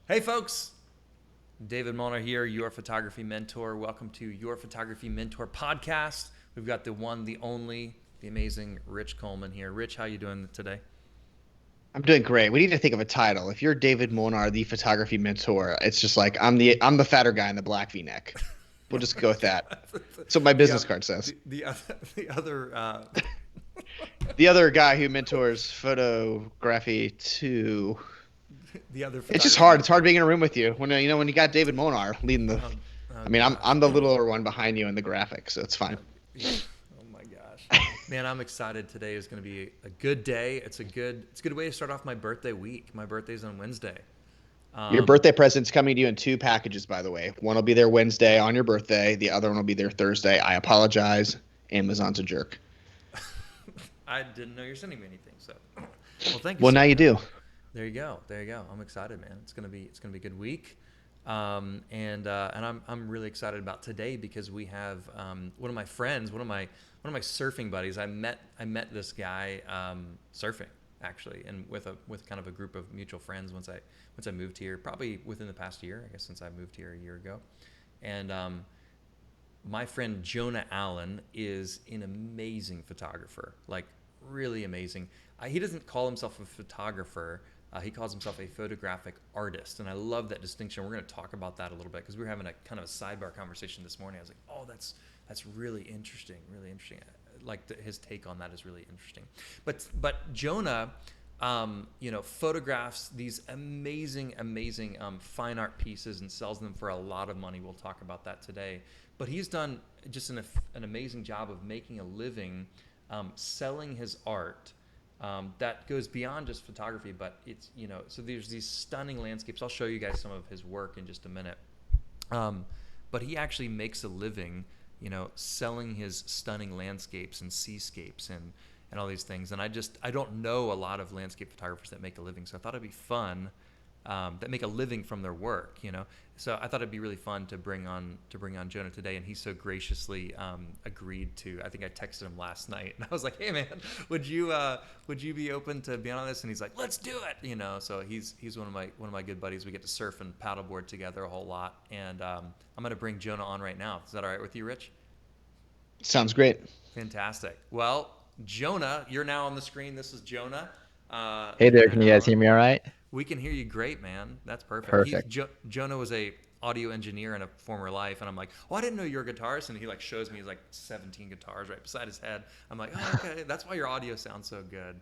Hey folks, David Molnar here, your photography mentor. Welcome to your Photography Mentor podcast. We've got the one, the only, the amazing Rich Coleman here. Rich, how you doing today? I'm doing great. We need to think of a title. If you're David Molnar, the photography mentor, it's just like I'm the fatter guy in the black V-neck. We'll Oh just my go with that. God. That's what my The business other, card says. the other, the other. The other guy who mentors photography too. The other It's just photography hard. It's hard mentor. being in a room with you when you got David Molnar leading the. Oh, oh I mean, I'm gosh. I'm the littler one behind you in the graphic, so it's Uh, fine. yeah. Oh my gosh. Man, I'm excited. Today is going to be a good day. It's a good way to start off my birthday week. My birthday's on Wednesday. Your Um, birthday present's coming to you in two packages, by the way. One will be there Wednesday on your birthday. The other one will be there Thursday. I apologize. Amazon's a jerk. I didn't know you're sending me anything, so well, thank you, Well, now sir. you do. There you go. There you go. I'm excited, man. It's gonna be a good week, and I'm really excited about today because we have one of my friends, one of my surfing buddies. I met this guy surfing actually, and with kind of a group of mutual friends once I moved here, probably within the past year, I guess, since I moved here a year ago, and my friend Jonah Allen is an amazing photographer, like really amazing. He doesn't call himself a photographer. He calls himself a photographic artist, and I love that distinction. We're going to talk about that a little bit because we were having a kind of a sidebar conversation this morning. I was like, "Oh, that's really interesting, really interesting." Like his take on that is really interesting. But Jonah, photographs these amazing fine art pieces and sells them for a lot of money. We'll talk about that today. But he's done just an amazing job of making a living selling his art that goes beyond just photography, but so there's these stunning landscapes. I'll show you guys some of his work in just a minute. Um, but he actually makes a living, selling his stunning landscapes and seascapes and all these things. And I don't know a lot of landscape photographers that make a living, so I thought it'd be fun that make a living from their work. So I thought it'd be really fun to bring on Jonah today, and he so graciously agreed to. I think I texted him last night, and I was like, "Hey man, would you be open to being on this?" And he's like, "Let's do it." So he's one of my good buddies. We get to surf and paddleboard together a whole lot, and I'm gonna bring Jonah on right now. Is that all right with you, Rich? Sounds great. Fantastic. Well, Jonah, you're now on the screen. This is Jonah. Hey there, Jonah can you guys hear Allen. me all right? We can hear you great, man. That's perfect. Perfect. Jonah was a audio engineer in a former life, and I'm like, oh, I didn't know you were a guitarist, and he like shows me his like 17 guitars right beside his head. I'm like, oh, okay, that's why your audio sounds so good.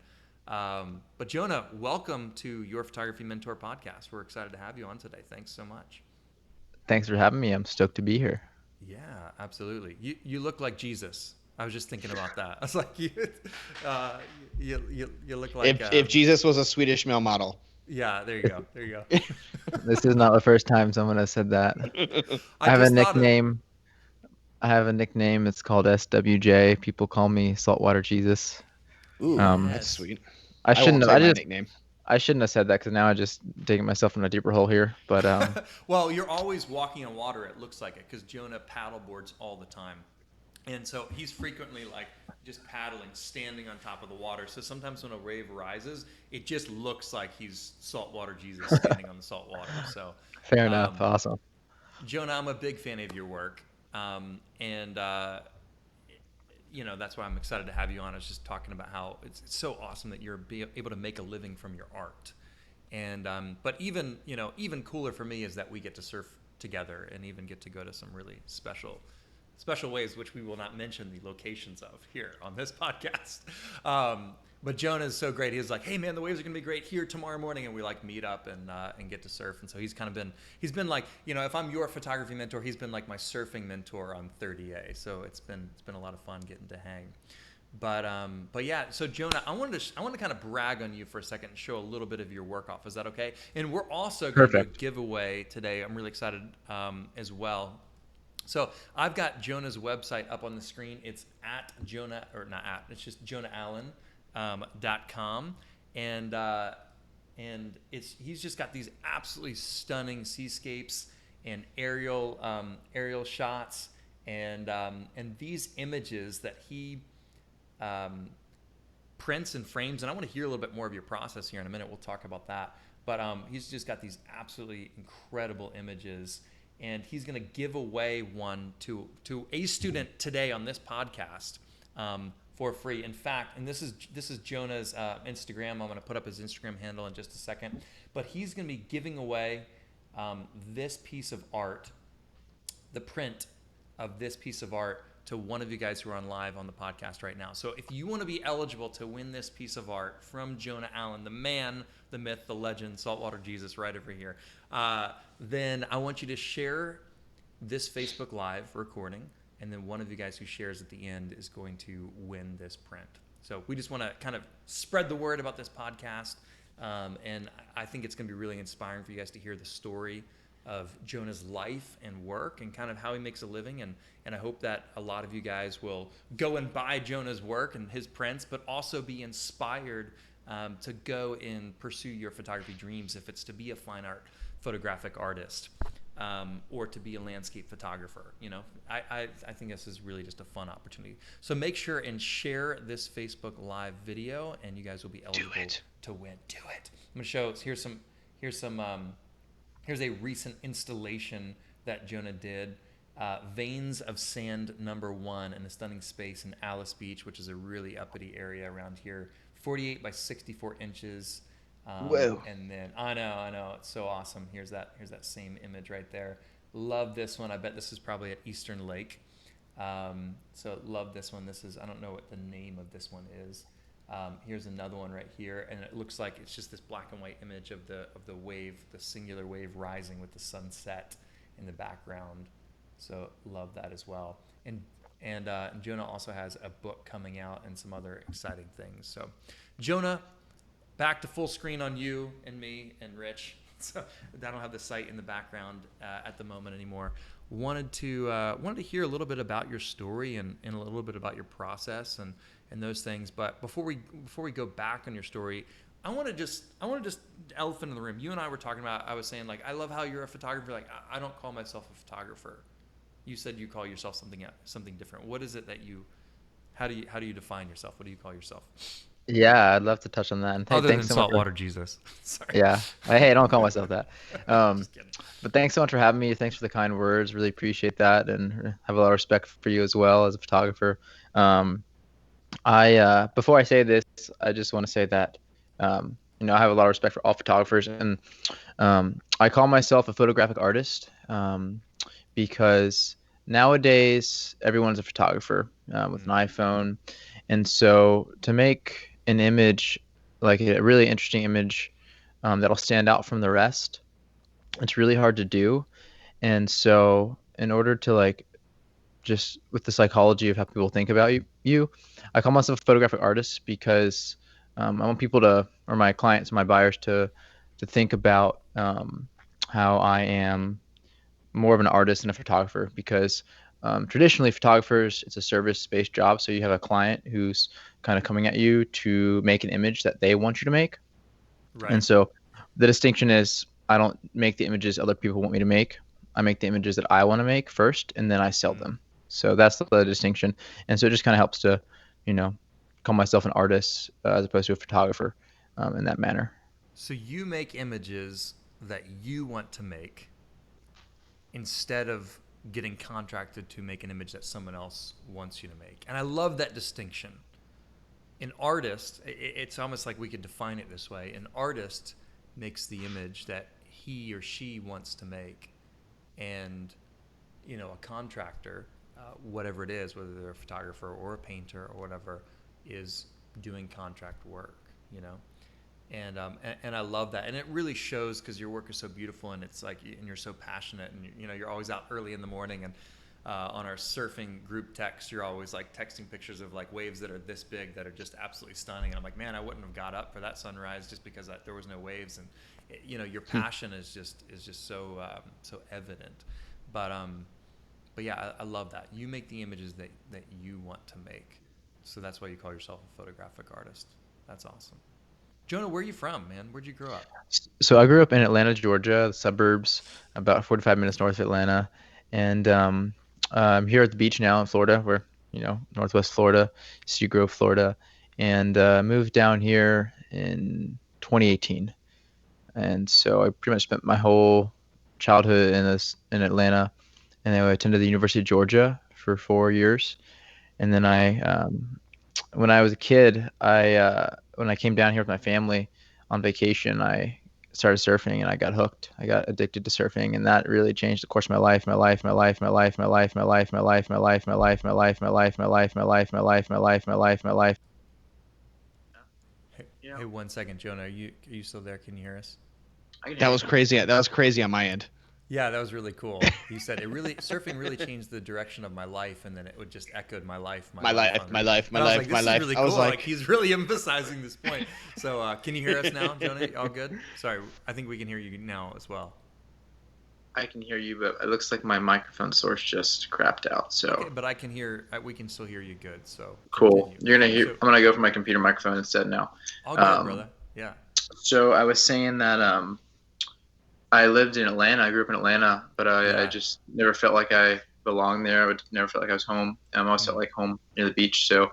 But Jonah, welcome to your Photography Mentor podcast. We're excited to have you on today. Thanks so much. Thanks for having me. I'm stoked to be here. Yeah, absolutely. You look like Jesus. I was just thinking about that. I was like, uh, you look like If Jesus was a Swedish male model. yeah. There you go. There you go. This is not the first time someone has said that. I I have a just thought of nickname. I have a nickname. It's called SWJ. People call me Saltwater Jesus. Ooh, Um, that's yes. sweet. I I won't shouldn't have. say my nickname. I shouldn't have said that because now I just digging myself in a deeper hole here. But Well, you're always walking on water. It looks like it because Jonah paddleboards all the time, and so he's frequently like just paddling, standing on top of the water. So sometimes when a wave rises, it just looks like he's saltwater Jesus standing on the salt water. So, fair enough. um, Awesome. Jonah, I'm a big fan of your work, and that's why I'm excited to have you on. I was just talking about how it's so awesome that you're able to make a living from your art, and but even cooler for me is that we get to surf together and even get to go to some really special ways, which we will not mention the locations of here on this podcast. But Jonah is so great. He's like, "Hey man, the waves are gonna be great here tomorrow morning," and we like meet up and get to surf. And so he's been like, if I'm your photography mentor, he's been like my surfing mentor on 30A. So it's been a lot of fun getting to hang. But yeah. So Jonah, I want to kind of brag on you for a second and show a little bit of your work off. Is that okay? And we're also going to do a Perfect. giveaway today. I'm really excited as well. So I've got Jonah's website up on the screen. It's at Jonah, or not at, it's just JonahAllen.com. And he's just got these absolutely stunning seascapes and aerial shots and these images that he um, prints and frames. And I want to hear a little bit more of your process here in a minute. We'll talk about that. But he's just got these absolutely incredible images, and he's going to give away one to a student today on this podcast for free. In fact, and this is Jonah's Instagram. I'm going to put up his Instagram handle in just a second. But he's going to be giving away this piece of art, the print of this piece of art, to one of you guys who are on live on the podcast right now. So if you want to be eligible to win this piece of art from Jonah Allen, the man, the myth, the legend, Saltwater Jesus, right over here, then I want you to share this Facebook Live recording, and then one of you guys who shares at the end is going to win this print. So we just want to kind of spread the word about this podcast, and I think it's going to be really inspiring for you guys to hear the story of Jonah's life and work and kind of how he makes a living. And I hope that a lot of you guys will go and buy Jonah's work and his prints, but also be inspired to go and pursue your photography dreams, if it's to be a fine art photographic artist or to be a landscape photographer. You know, I think this is really just a fun opportunity. So make sure and share this Facebook Live video, and you guys will be eligible to win. Do it. I'm gonna show. Here's a recent installation that Jonah did. Veins of Sand #1 in a stunning space in Alice Beach, which is a really uppity area around here. 48 by 64 inches. Whoa. And then I know, it's so awesome. Here's that same image right there. Love this one. I bet this is probably at Eastern Lake. So love this one. I don't know what the name of this one is. Here's another one right here, and it looks like it's just this black and white image of the wave, the singular wave rising with the sunset in the background. So love that as well. And Jonah also has a book coming out and some other exciting things. So Jonah, back to full screen on you and me and Rich. So I don't have the site in the background at the moment anymore. Wanted to hear a little bit about your story and a little bit about your process and those things. But before we go back on your story, I want to just elephant in the room. You and I were talking about. I was saying, like, I love how you're a photographer. Like, I don't call myself a photographer. You said you call yourself something different. What is it that you? How do you define yourself? What do you call yourself? Yeah, I'd love to touch on that. And Other than thanks so much Saltwater Jesus. Sorry. Yeah. Hey, I don't call myself that. Just kidding. But thanks so much for having me. Thanks for the kind words. Really appreciate that, and have a lot of respect for you as well as a photographer. I before I say this, I just want to say that I have a lot of respect for all photographers, and I call myself a photographic artist because nowadays everyone's a photographer with an iPhone, and so to make an image, like a really interesting image that'll stand out from the rest, it's really hard to do. And so in order to, like, just with the psychology of how people think about you, I call myself a photographic artist because I want people to, or my clients, my buyers, to think about how I am more of an artist than a photographer, because traditionally photographers, it's a service-based job. So you have a client who's kind of coming at you to make an image that they want you to make. Right. And so the distinction is, I don't make the images other people want me to make. I make the images that I want to make first, and then I sell them. So that's the distinction. And so it just kind of helps to, call myself an artist as opposed to a photographer in that manner. So you make images that you want to make instead of getting contracted to make an image that someone else wants you to make. And I love that distinction. An artist, it's almost like we could define it this way. An artist makes the image that he or she wants to make, and a contractor, whatever it is, whether they're a photographer or a painter or whatever, is doing contract work. And I love that, and it really shows because your work is so beautiful, and it's like, and you're so passionate, and you're always out early in the morning, and on our surfing group text, you're always like texting pictures of like waves that are this big that are just absolutely stunning. And I'm like, man, I wouldn't have got up for that sunrise just because there was no waves. And your passion is just so evident. But yeah, I love that. You make the images that you want to make. So that's why you call yourself a photographic artist. That's awesome. Jonah, where are you from, man? Where'd you grow up? So I grew up in Atlanta, Georgia, the suburbs, about 45 minutes north of Atlanta. And I'm here at the beach now in Florida, where, Northwest Florida, Cedar Grove, Florida, and moved down here in 2018. and so I pretty much spent my whole childhood in Atlanta, and then I attended the University of Georgia for 4 years, and then when I was a kid, when I came down here with my family on vacation, I started surfing and I got hooked. I got addicted to surfing, and that really changed the course of my life, my life, my life, my life, my life, my life, my life, my life, my life, my life, my life, my life, my life, my life, my life, my life, my life. Hey, You know, hey, 1 second, Jonah. Are you still there? Can you hear us? I can That hear was you. crazy. That was crazy on my end. Yeah, that was really cool. He said it really surfing really changed the direction of my life, and then it would just echoed my My life life, on my repeat. life, my And I was like, life, my this is life. really I was cool. Like like, he's really emphasizing this point. So can you hear us now, Jonah? All good? Sorry, I think we can hear you now as well. I can hear you, but it looks like my microphone source just crapped out. Okay, So but I can hear. We can still hear you good. So cool. continue. You're gonna hear. So I'm gonna go for my computer microphone instead now. all good, Um, brother. Yeah. so I was saying that I lived in Atlanta. I grew up in Atlanta, but I Yeah. just never felt like I belonged there. I would never felt like I was home. I always felt Mm, like home near the beach. So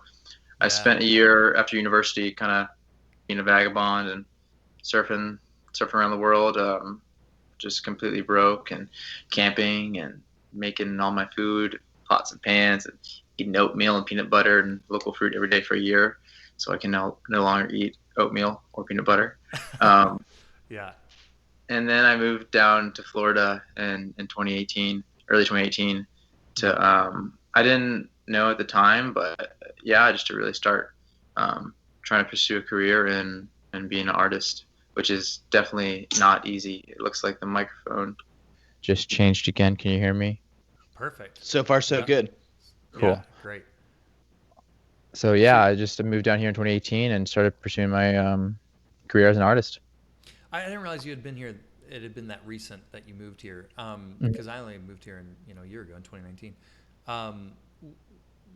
I yeah. spent a year after university, kind of being a vagabond and surfing, surfing around the world. Just completely broke and camping and making all my food, pots and pans, and eating oatmeal and peanut butter and local fruit every day for a year, so I can no longer eat oatmeal or peanut butter. Um, Yeah. and then I moved down to Florida in 2018, early 2018. Mm. I didn't know at the time, but yeah, just to really start trying to pursue a career in being an artist, which is definitely not easy. It looks like the microphone just changed again. Can you hear me? Perfect. so far so Yeah. good. Yeah. Cool. Great. So So yeah, I just moved down here in 2018 and started pursuing my career as an artist. I didn't realize you had been here. It had been that recent that you moved here. Mhm. Because I only moved here in a year ago in 2019. Um,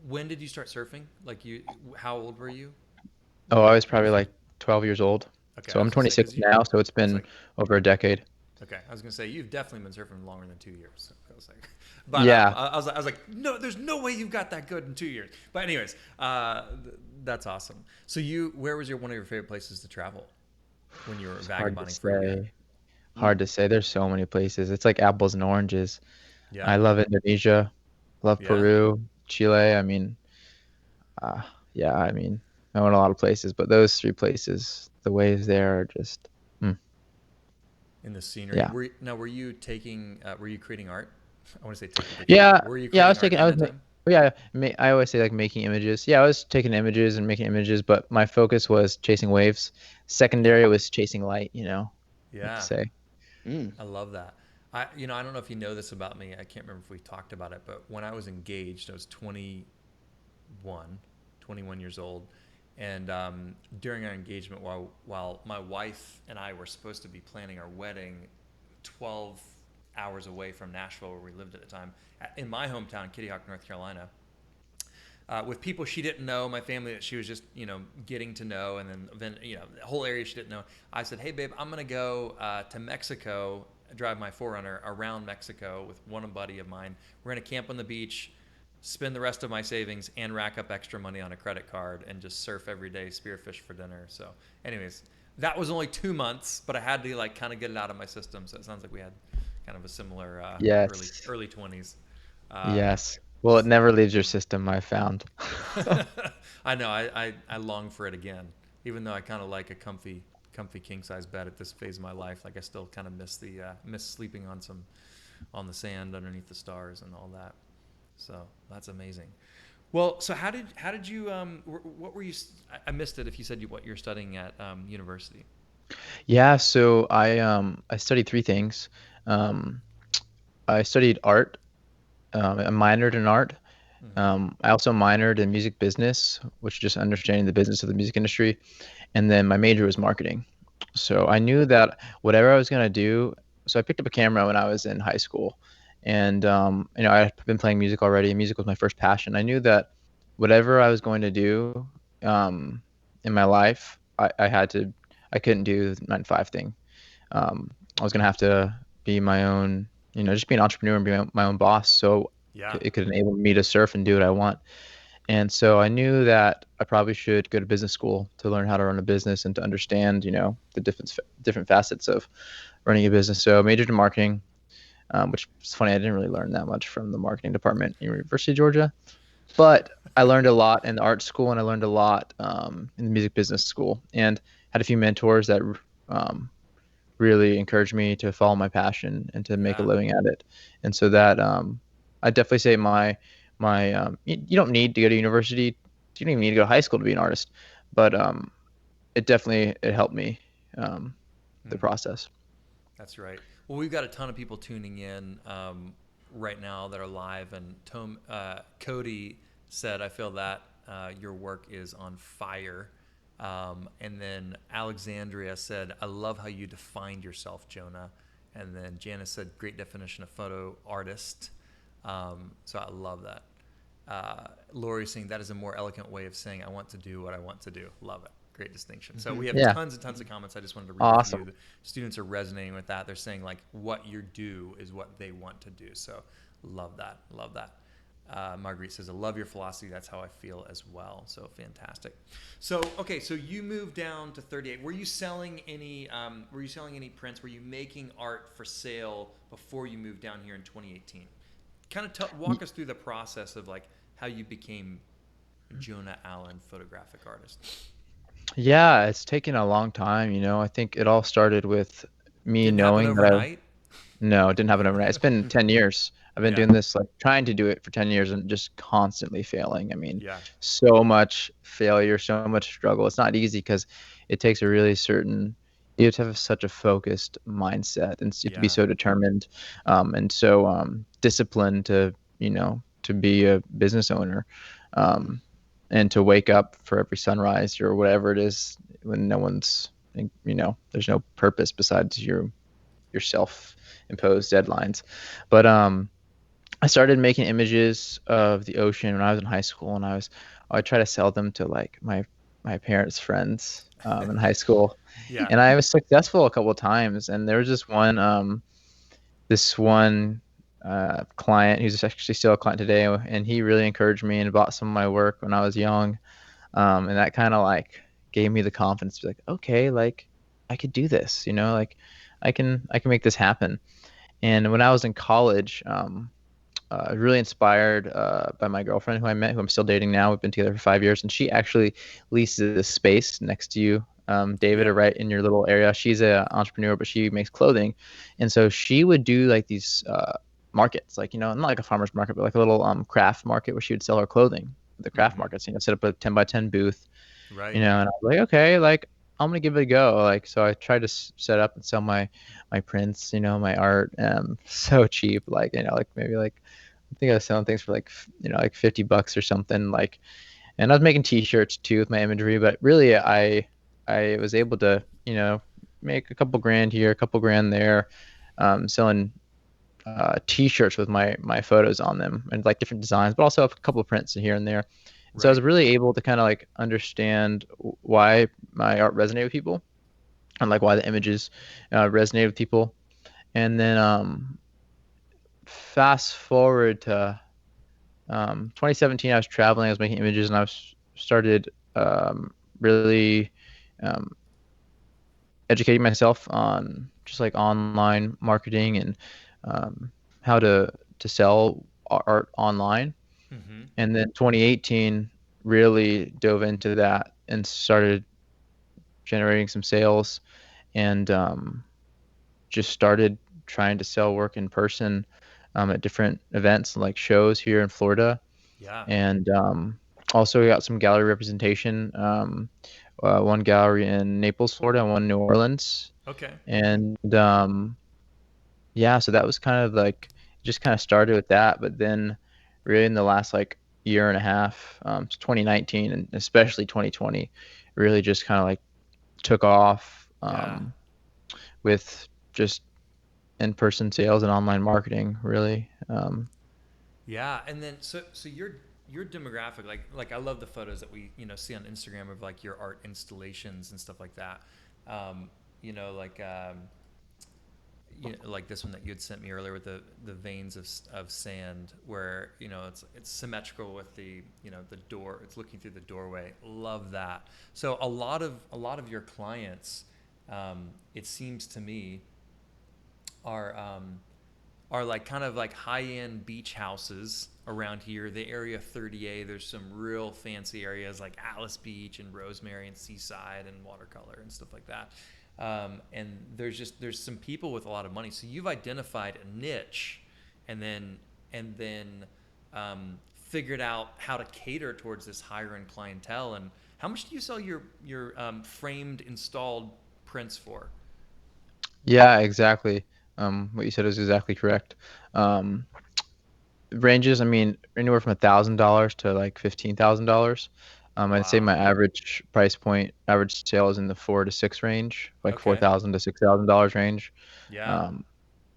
when did you start surfing? Like how old were you Oh, when I you was probably like 12 years old. Okay, So I I'm was gonna say 26 because you. now, so it's I was been like, over a decade. okay, I was gonna say you've definitely been surfing longer than 2 years. So I was like, but Yeah. I was like, no, there's no way you've got that good in 2 years. But anyways, that's awesome. So where was one of your favorite places to travel when you were It's hard to vagabonding for a year? say. Mm. Hard to say. There's so many places. It's like apples and oranges. Yeah, I love Indonesia, love yeah. Peru, Chile. Uh, yeah, I went a lot of places, but those three places, the waves there are just, mm, In the scenery. yeah. Were you taking? Were you creating art? I want to say taking pictures, Yeah, but were you yeah, creating art I during was, that time? yeah, I always say like making images. Yeah, I was taking images and making images, but my focus was chasing waves. Yeah, Secondary was chasing light, like to yeah. say. Mm. I love that. I don't know if you know this about me. I can't remember if we talked about it, but when I was engaged, I was 21, 21 years old. And during our engagement, while my wife and I were supposed to be planning our wedding 12 hours away from Nashville, where we lived at the time, in my hometown, Kitty Hawk, North Carolina, with people she didn't know, my family that she was just getting to know, and then the whole area she didn't know. I said, "Hey, babe, I'm gonna go to Mexico, drive my Forerunner around Mexico with one buddy of mine. We're gonna camp on the beach, spend the rest of my savings, and rack up extra money on a credit card, and just surf every day, spearfish for dinner." So, anyways, that was only 2 months, but I had to like kind of get it out of my system. So it sounds like we had kind of a similar Yes. early 20s. Um, Yes. Well, it never leaves your system, I found. I know. I long for it again, even though I kind of like a comfy king size bed at this phase of my life. Like I still kind of miss sleeping on the sand underneath the stars and all that. So that's amazing. Well, so how did you what were you? I missed it. If you said what you're studying at university. Yeah, so I studied three things. Um, I studied art. I minored in art. Hmm. I also minored in music business, which is just understanding the business of the music industry. And then my major was marketing. So I knew that whatever I was going to do, so I picked up a camera when I was in high school. And, I had been playing music already. Music was my first passion. I knew that whatever I was going to do in my life, I couldn't do the 9 to 5 thing. I was going to have to be my own, just be an entrepreneur and be my own boss. So Yeah. it could enable me to surf and do what I want. And so I knew that I probably should go to business school to learn how to run a business and to understand, the different facets of running a business. So I majored in marketing, which is funny. I didn't really learn that much from the marketing department at University of Georgia, but I learned a lot in the art school and I learned a lot in the music business school and had a few mentors that um, really encouraged me to follow my passion and to make a Yeah. living at it. And so that I definitely say you don't need to go to university. You don't even need to go to high school to be an artist, but it helped me the Hmm. process. That's right. Well, we've got a ton of people tuning in right now that are live, and Cody said, "I feel that your work is on fire." And then Alexandria said, "I love how you defined yourself, Jonah." And then Janice said, "Great definition of photo artist." So I love that. Lori saying that is a more eloquent way of saying I want to do what I want to do. Love it. Great distinction. So we have Yeah, tons and tons of comments. I just wanted to read a few. awesome. The students are resonating with that. They're saying like what you do is what they want to do. So love that. Love that. Marguerite says, I love your philosophy. That's how I feel as well. So fantastic. So, okay. So you moved down to 38. Were you selling any prints? Were you making art for sale before you moved down here in 2018? Kind of walk us through the process of like how you became Jonah Allen photographic artist. Yeah, it's taken a long time. I think it all started with me Didn't happen knowing that overnight. no, it didn't happen overnight. It's been 10 years. I've been Yeah. doing this, like trying to do it for 10 years and just constantly failing. I mean, Yeah. so much failure, so much struggle. It's not easy because it takes a really you have to have such a focused mindset and you have to be Yeah. so determined and so disciplined to be a business owner and to wake up for every sunrise or whatever it is when no one's, there's no purpose besides your self-imposed deadlines. But I started making images of the ocean when I was in high school, and I try to sell them to like my parents' friends in high school, Yeah. and I was successful a couple of times. And there was this one client who's actually still a client today, and he really encouraged me and bought some of my work when I was young, and that kind of like gave me the confidence to be like, okay, like I could do this, like I can make this happen. And when I was in college, really inspired by my girlfriend who I met, who I'm still dating now. We've been together for 5 years, and she actually leases this space next to you, David, or Yeah. right in your little area. She's an entrepreneur, but she makes clothing, and so she would do like these markets, like not like a farmer's market, but like a little craft market where she would sell her clothing. The craft Mm-hmm. markets, set up a 10 by 10 booth, Right. and I was like, okay, like I'm gonna give it a go. Like, so I tried to set up and sell my prints, my art, so cheap, like like maybe like I think I was selling things for like like $50 or something, like, and I was making T-shirts too with my imagery, but really I was able to make a couple grand here, a couple grand there, selling T-shirts with my photos on them and like different designs, but also a couple of prints here and there. And so I was Right. really able to kind of like understand why my art resonated with people and like why the images resonated with people. And then fast forward to 2017, I was traveling, I was making images, and I was started really um, educating myself on just like online marketing and how to sell art online. Mm-hmm. And then 2018 really dove into that and started generating some sales and just started trying to sell work in person at different events like shows here in Florida. Yeah. And also we got some gallery representation. One gallery in Naples, Florida, and one in New Orleans. Okay. And yeah, so that was kind of like just kind of started with that, but then really in the last like year and a half, 2019 and especially 2020, really just kind of like took off Yeah. with just in-person sales and online marketing, really. Yeah. And then so your demographic, like I love the photos that we see on Instagram of like your art installations and stuff like that. Um, like like this one that you had sent me earlier with the veins of sand, where it's symmetrical with the the door. It's looking through the doorway. Love that. So a lot of your clients, it seems to me, are like kind of like high-end beach houses around here. The area 30A, there's some real fancy areas like Alice Beach and Rosemary and Seaside and Watercolor and stuff like that. And there's some people with a lot of money. So you've identified a niche, and then figured out how to cater towards this higher end clientele. And how much do you sell your framed installed prints for? Yeah, exactly. What you said is exactly correct. Um, Ranges, I mean, anywhere from $1,000 to like $15,000. I'd say my Wow. average price point, average sale is in the 4 to 6 range, like Okay. $4,000 to $6,000 range. Yeah. Um,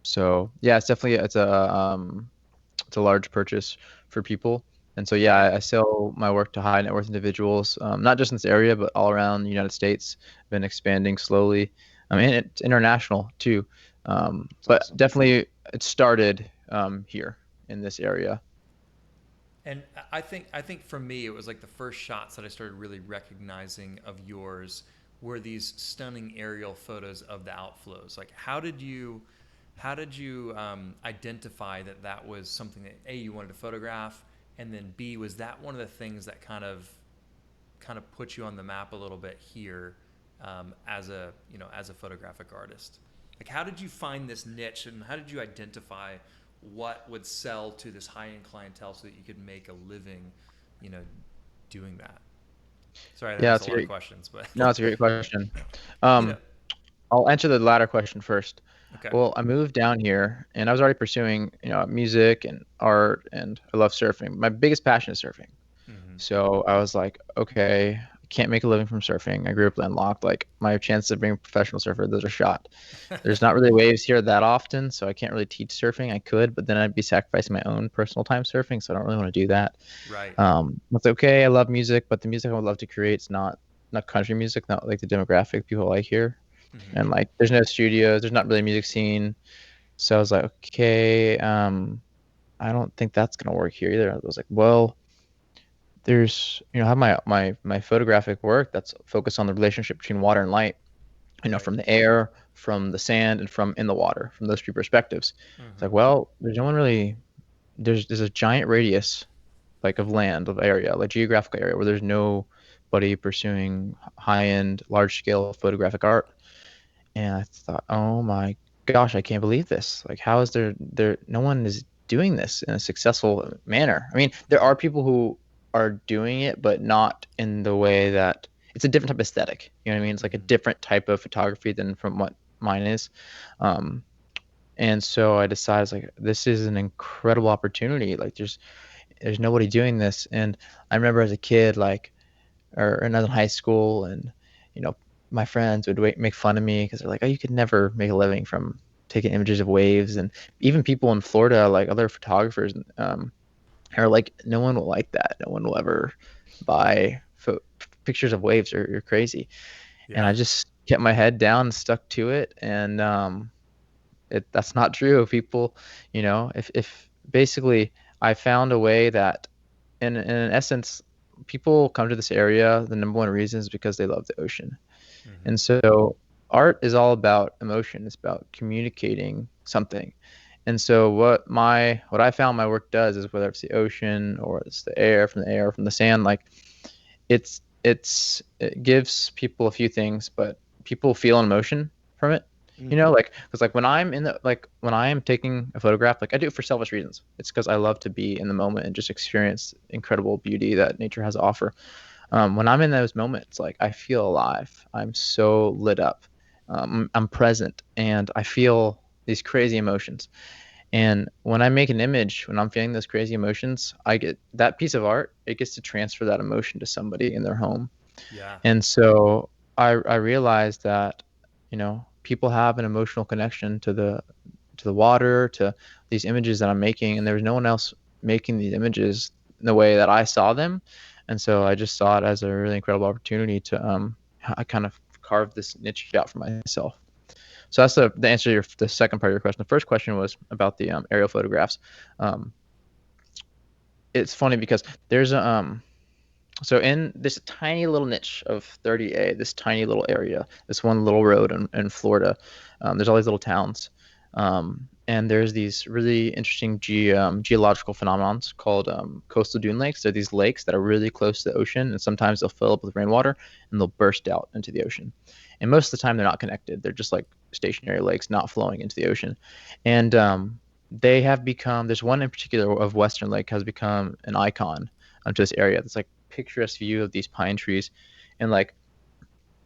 so yeah, it's a large purchase for people. And so yeah, Right. I sell my work to high net worth individuals, not just in this area, but all around the United States. Been expanding slowly. I mean, it's international too. It's But awesome. definitely it started here in this area. And I think for me, it was like the first shots that I started really recognizing of yours were these stunning aerial photos of the outflows. Like, how did you identify that that was something that A, you wanted to photograph, and then B, was that one of the things that kind of put you on the map a little bit here, as a photographic artist? Like, how did you find this niche, and how did you identify what would sell to this high end clientele so that you could make a living, you know, doing that? Sorry, that Yeah, was a it's a lot of great. questions, but No, it's a great question. you know, Um, I'll answer the latter question first. okay. Well, I moved down here and I was already pursuing, music and art, and I love surfing. My biggest passion is surfing. Hmm. So I was like, okay, I can't make a living from surfing. I grew up landlocked. Like my chances of being a professional surfer, those are shot. There's not really waves here that often, so I can't really teach surfing. I could, but then I'd be sacrificing my own personal time surfing, so I don't really want to do that. Right. It's okay. I love music, but the music I would love to create is not country music, not like the demographic people like here. Hmm. And like, there's no studios, there's not really a music scene. So I was like, okay, I don't think that's gonna work here either. I was like, well, there's, I have my photographic work that's focused on the relationship between water and light, Right. from the air, from the sand, and from in the water, from those three perspectives. It's like, Hmm. well, there's no one really. There's a giant radius like of land, of area, like geographical area where there's nobody pursuing high-end, large-scale photographic art. And I thought, oh my gosh, I can't believe this. Like, how is there no one is doing this in a successful manner? I mean, there are people who are doing it, but not in the way that it's a different type of aesthetic. You know what I mean? It's like a Hmm. different type of photography than from what mine is. Um, and so I decided, I was like, this is an incredible opportunity. Like, there's nobody doing this. And I remember as a kid, like, or when I was in high school, and you know, my friends would make fun of me because they're like, "Oh, you could never make a living from taking images of waves." And even people in Florida, like other photographers, are like, "No one will like that. No one will ever buy pictures of waves. Or you're crazy." And I Yeah. just kept my head down, and stuck to it, and that's not true. People, if basically I found a way that in essence, people come to this area. The number one reason is because they love the ocean. Hmm. And so art is all about emotion. It's about communicating something. And so what I found my work does is, whether it's the ocean or it's the air from the sand, like it gives people a few things, but people feel an emotion from it. Hmm. Like, because like when I am taking a photograph, like I do it for selfish reasons. It's because I love to be in the moment and just experience incredible beauty that nature has to offer. When I'm in those moments, like I feel alive. I'm so lit up. I'm present, and I feel these crazy emotions. And when I make an image, when I'm feeling those crazy emotions, I get that piece of art. It gets to transfer that emotion to somebody in their home. Yeah. And so I realized that, people have an emotional connection to the water, to these images that I'm making, and there was no one else making these images in the way that I saw them. And so I just saw it as a really incredible opportunity to I kind of carve this niche out for myself. So that's the answer to the second part of your question. The first question was about the aerial photographs. Um, it's funny because there's a so in this tiny little niche of 30A, this tiny little area, this one little road in Florida, there's all these little towns, and there's these really interesting geological phenomenons called coastal dune lakes. They're these lakes that are really close to the ocean, and sometimes they'll fill up with rainwater and they'll burst out into the ocean. And most of the time, they're not connected. They're just like stationary lakes, not flowing into the ocean. And they have become. There's one in particular of Western Lake has become an icon to this area. That's like picturesque view of these pine trees, and like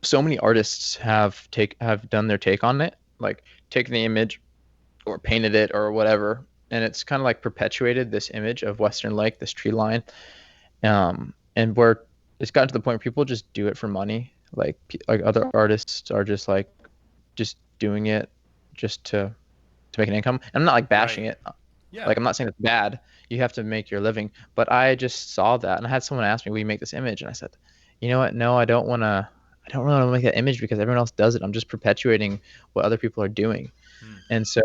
so many artists have done their take on it, like taken the image or painted it or whatever, and it's kind of like perpetuated this image of Western Lake, this tree line, and where it's gotten to the point where people just do it for money, like other artists are just doing it just to make an income. And I'm not like bashing Right. it. Yeah. Like I'm not saying it's bad. You have to make your living. But I just saw that and I had someone ask me, "Will you make this image?" And I said, "You know what? No, I don't want to. I don't really want to make that image because everyone else does it. I'm just perpetuating what other people are doing." Mm. And so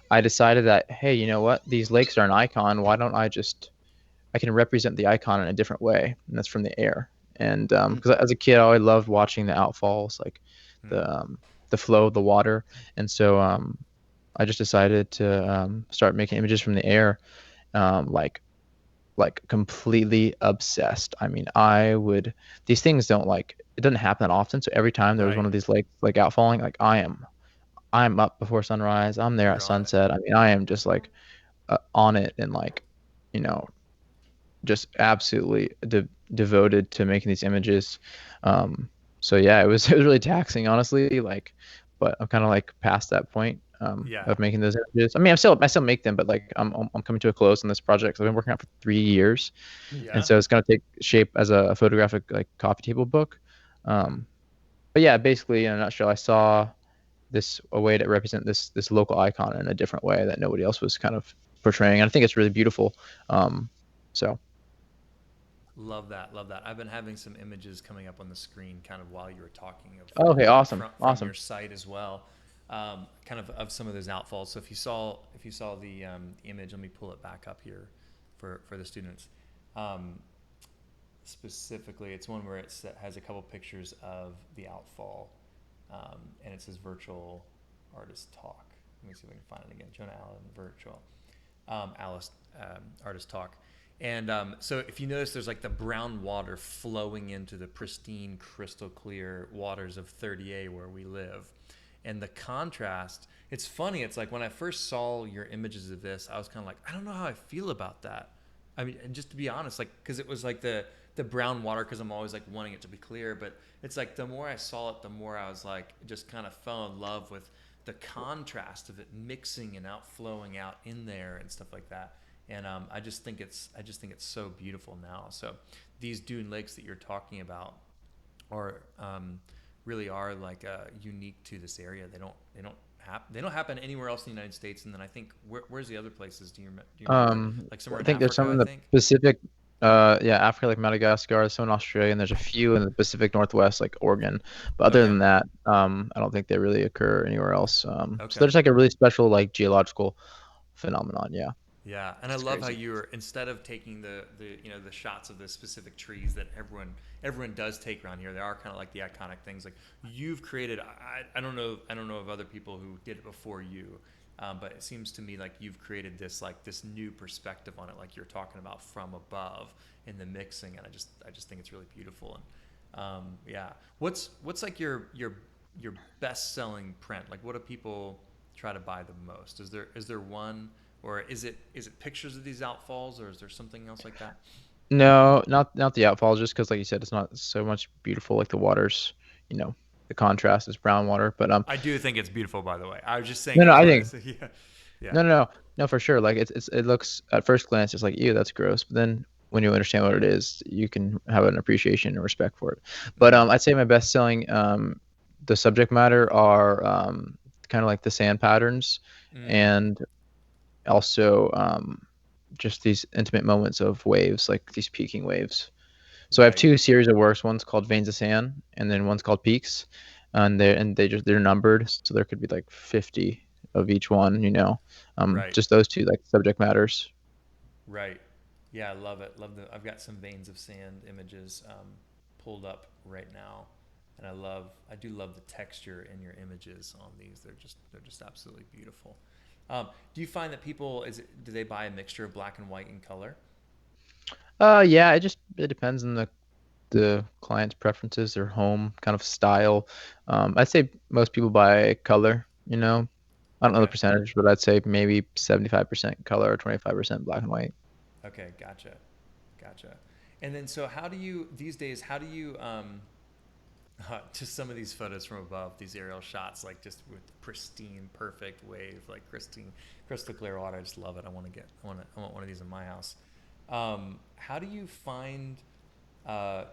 I decided that, hey, you know what? These lakes are an icon. Why don't I can represent the icon in a different way, and that's from the air. And because as a kid, I always loved watching the outfalls, like Mm. the um, the flow of the water. And so I just decided to start making images from the air, um, like like completely obsessed. I mean, I would these things don't like it doesn't happen that often. So every time there was one Right. of these lakes like outfalling, like I'm up before sunrise. I'm there at You're on it. sunset. I mean, I am just like on it and like you know just absolutely devoted to making these images. Um, so yeah, it was it was really taxing, honestly. Like, but I'm kind of like past that point Yeah. of making those images. I mean, I still make them, but like I'm coming to a close on this project. So I've been working on it for 3 years, and Yeah. so it's gonna take shape as a photographic like coffee table book. Um, but yeah, basically in a nutshell, I saw this a way to represent this local icon in a different way that nobody else was kind of portraying. And I think it's really beautiful. So Love that. Love that. I've been having some images coming up on the screen kind of while you were talking of okay, awesome, from awesome. your site as well. Kind of some of those outfalls. So if you saw the image, let me pull it back up here for the students. Um, Specifically, it's one where has a couple pictures of the outfall, and it says virtual artist talk. Let me see if I can find it again. Jonah Allen virtual Alice artist talk. And so if you notice, there's like the brown water flowing into the pristine, crystal clear waters of 30A where we live. And the contrast, it's funny. It's like when I first saw your images of this, I was kind of like, I don't know how I feel about that. I mean, and just to be honest, like, because it was like the brown water, because I'm always like wanting it to be clear, but it's like the more I saw it, the more I was like just kind of fell in love with the contrast of it mixing and outflowing out in there and stuff like that. And I just think it's so beautiful now. So these dune lakes that you're talking about are really are like unique to this area. They don't happen anywhere else in the United States. And then I think where's the other places? Do you remember? Like somewhere I in think there's Africa, some I in the think. Pacific, yeah, Africa, like Madagascar, some in Australia, and there's a few in the Pacific Northwest, like Oregon. But other Okay. than that, I don't think they really occur anywhere else. So Okay. there's like a really special like geological phenomenon. Yeah, Yeah, and I it's love how crazy. you were instead of taking the the shots of the specific trees that everyone does take around here. They are kind of like the iconic things. Like you've created. I don't know of other people who did it before you, but it seems to me like you've created this new perspective on it. Like you're talking about from above in the mixing, and I just think it's really beautiful. And yeah, what's like your best selling print? Like what do people try to buy the most? Is there one? Or is it pictures of these outfalls, or is there something else like that? No, not the outfalls, just because like you said, it's not so much beautiful like the waters. You know, the contrast is brown water, but I do think it's beautiful, by the way. I was just saying no, it no, as I one of think those. Yeah, yeah. no, for sure. Like it looks at first glance, it's like, ew, that's gross. But then when you understand what it is, you can have an appreciation and respect for it. But Mm, I'd say my best selling the subject matter are kind of like the sand patterns, mm, and also just these intimate moments of waves, like these peaking waves. So I have right. two series of works. One's called Veins of Sand, and then one's called Peaks. and they're numbered, so there could be like 50 of each one. Right. Just those two like subject matters. Right. Yeah, I love it. Love the. I've got some veins of sand images pulled up right now, and I do love the texture in your images on these. They're just absolutely beautiful. Do you find that people do they buy a mixture of black and white and color? Yeah, it depends on the client's preferences, their home kind of style. I'd say most people buy color. I don't know the Okay. percentage, but I'd say maybe 75% color or 25% black and white. Okay. Gotcha. Gotcha. And then so how do you these days? How do you just some of these photos from above, these aerial shots, like just with pristine, perfect wave, like crystal clear water. I just love it. I want one of these in my house. How do you find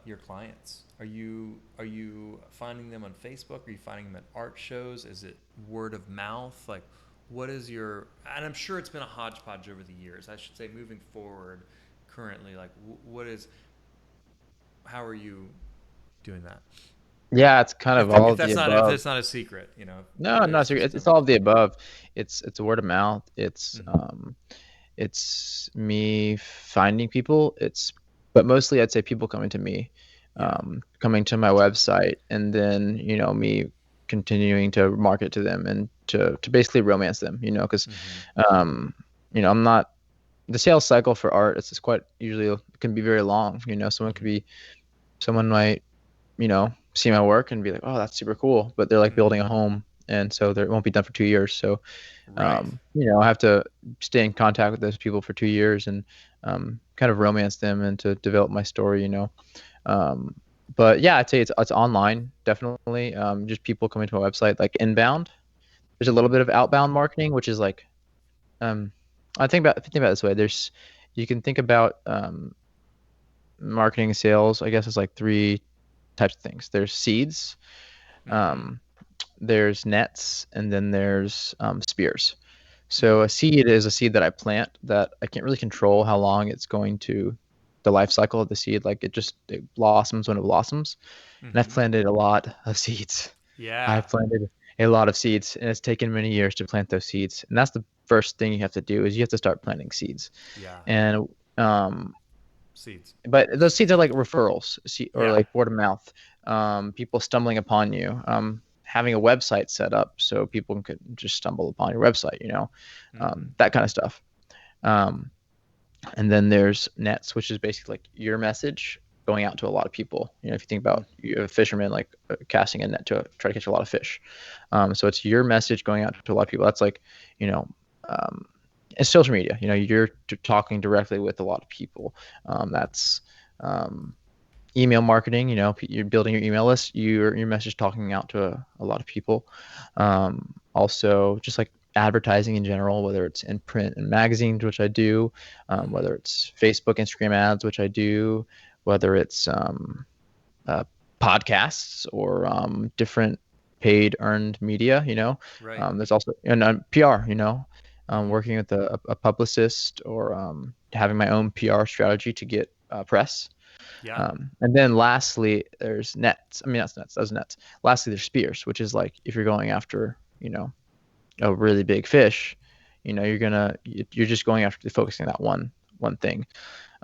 your clients? Are you finding them on Facebook? Are you finding them at art shows? Is it word of mouth? Like, what is your? And I'm sure it's been a hodgepodge over the years. I should say, moving forward, currently, like, what is? How are you doing that? Yeah, it's kind of all of the If above. that's not a secret, No, no, there's it's no all big of the deal. above. It's word of mouth. Hmm. It's me finding people. But mostly I'd say people coming to me, Yeah. coming to my website, and then me continuing to market to them and to basically romance them. Because Hmm. um, I'm not the sales cycle for art. It's quite usually it can be very long. Hmm. Someone might see my work and be like, oh, that's super cool, but they're like Hmm. building a home, and so it won't be done for 2 years. So Right. I have to stay in contact with those people for 2 years and kind of romance them and to develop my story. Um, but yeah, I'd say it's online, definitely. Just people coming to my website, like inbound. There's a little bit of outbound marketing, which is like, um, think about it this way. You can think about marketing and sales, I guess, it's like three types of things. There's seeds, Hmm. um, there's nets, and then there's spears. Hmm. So a seed is a seed that I plant that I can't really control how long it's going to, the life cycle of the seed. Like it blossoms when it blossoms. And I've Hmm. planted a lot of seeds. Yeah. I've planted a lot of seeds, and it's taken many years to plant those seeds. And that's the first thing you have to do is you have to start planting seeds. Yeah. And Seeds. but those seeds are like referrals, or Yeah. like word of mouth, people stumbling upon you, having a website set up so people can just stumble upon your website, Hmm. that kind of stuff. Um, and then there's nets, which is basically like your message going out to a lot of people. If you think about you a fisherman like casting a net to try to catch a lot of fish. So it's your message going out to a lot of people. That's like, you know, um, it's social media. You're talking directly with a lot of people. That's um, email marketing. You're building your email list. Your message talking out to a lot of people. Also, just like advertising in general, whether it's in print and magazines, which I do, Hmm. whether it's Facebook, Instagram ads, which I do, whether it's uh, podcasts or different paid earned media. Right. There's also and PR. Hmm. Working with a publicist or having my own PR strategy to get press. Yeah. And then lastly, there's nets. I mean, that's nets. Those nets. Lastly, there's spears, which is like if you're going after, a really big fish, you're just going after focusing on that one thing.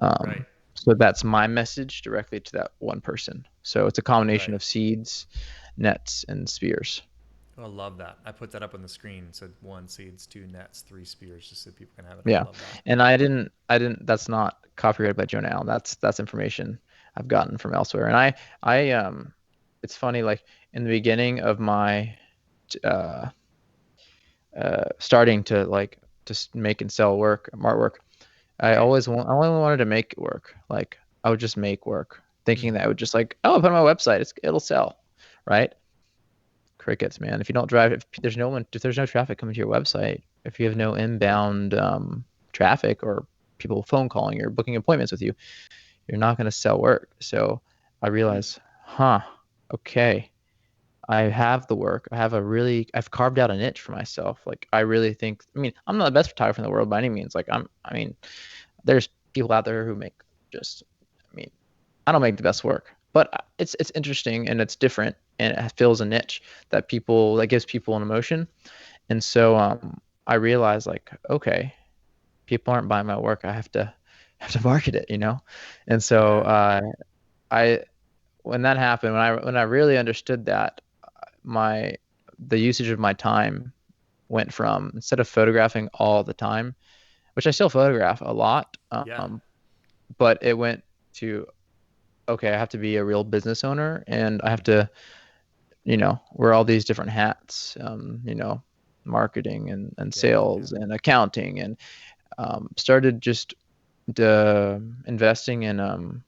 Right. So that's my message directly to that one person. So it's a combination Right. of seeds, nets, and spears. Oh, I love that. I put that up on the screen. So one seeds, two nets, three spears, just so people can have it. I Yeah, love that. and I didn't. That's not copyrighted by Jonah Allen. That's information I've gotten from elsewhere. And it's funny. Like in the beginning of my uh, starting to like make and sell artwork, Right. I only wanted to make it work. Like I would just make work, thinking that I Hmm. would just like, oh, I'll put it on my website, it'll sell, right? Crickets, man. If you don't drive, if there's no traffic coming to your website, if you have Hmm. no inbound traffic or people phone calling or booking appointments with you, you're not going to sell work. So I realized, huh, okay, I have the work. I've carved out a niche for myself. Like I really think, I mean, I'm not the best photographer in the world by any means. I mean, there's people out there who make just, I mean, I don't make the best work, but it's interesting and it's different and it fills a niche that gives people an emotion. And so I realized like, okay, people aren't buying my work. I have to market it, you know? And so Yeah. I when that happened, when I really understood that, my the usage of my time went from, instead of photographing all the time, which I still photograph a lot, Yeah. but it went to, okay, I have to be a real business owner and I have Mhm. to, wear all these different hats, marketing and Get it. Yeah. sales and accounting, and started just investing in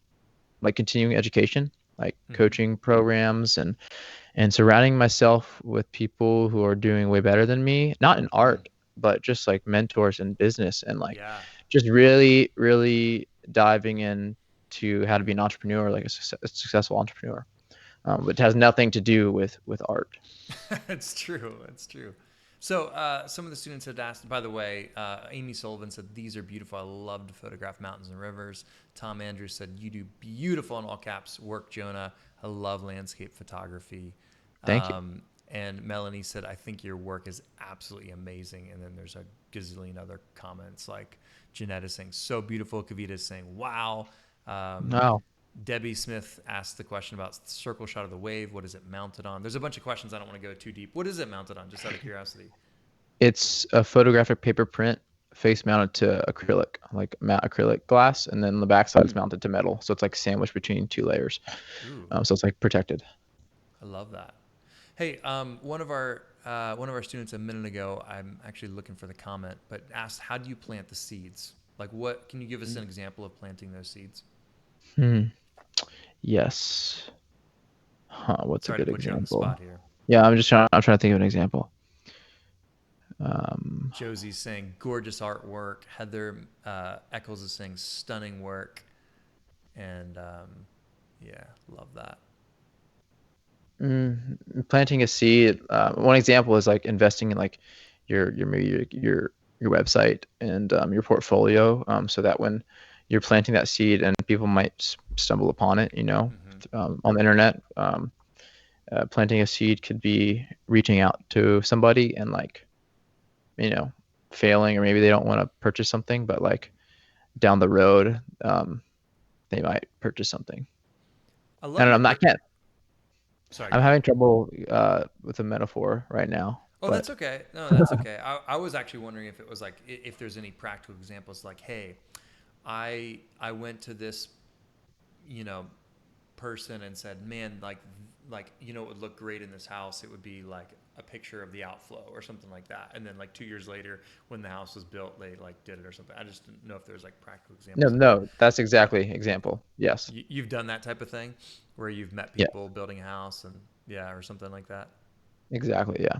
like continuing education, like Hmm. coaching programs, and surrounding myself with people who are doing way better than me, not in Mm. art, but just like mentors in business, and like Yeah. just really, really diving in to how to be an entrepreneur, like a successful entrepreneur, which has nothing to do with art. It's true. It's true. So some of the students had asked. By the way, Amy Sullivan said these are beautiful. I love to photograph mountains and rivers. Tom Andrews said you do beautiful in all caps work, Jonah. I love landscape photography. Thank you. And Melanie said I think your work is absolutely amazing. And then there's a gazillion other comments like Janetta saying so beautiful. Kavita saying wow. Um, No, Debbie Smith asked the question about the circle shot of the wave. What is it mounted on? There's a bunch of questions. I don't want to go too deep. What is it mounted on? Just out of curiosity. it's a photographic paper print face mounted to acrylic, like matte acrylic glass, and then the backside is mounted to metal. So it's like sandwiched between two layers. Ooh, So it's like protected. I love that. Hey, one of our students a minute ago, I'm actually looking for the comment, but asked, "How do you plant the seeds? Like, what? Can you give us an example of planting those seeds?" Hmm. Yes. Huh, what's a Sorry to good put you on the example? spot here. Yeah, I'm trying to think of an example. Um, Josie's saying gorgeous artwork. Heather Eccles is saying stunning work, and yeah, love that. Planting a seed. One example is like investing in like maybe your website and your portfolio, so that when you're planting that seed and people might stumble upon it, Hmm. on the internet. Planting a seed could be reaching out to somebody and like, you know, failing, or maybe they don't want to purchase something, but like down the road, they might purchase something. I I love don't know. your I work. can't. Sorry, go I'm ahead. having trouble with a metaphor right now, Oh, that's but okay. No, that's okay. I was actually wondering if it was like if there's any practical examples like, hey, I went to this, you know, person and said, man, it would look great in this house. It would be like a picture of the outflow or something like that. And then like 2 years later, when the house was built, they like did it or something. I just didn't know if there's like practical no, examples of that. no, that's Yeah, exactly example. Yes. you've done that type of thing where you've met Yeah. people building a house and yeah, or something like that. Exactly. Yeah.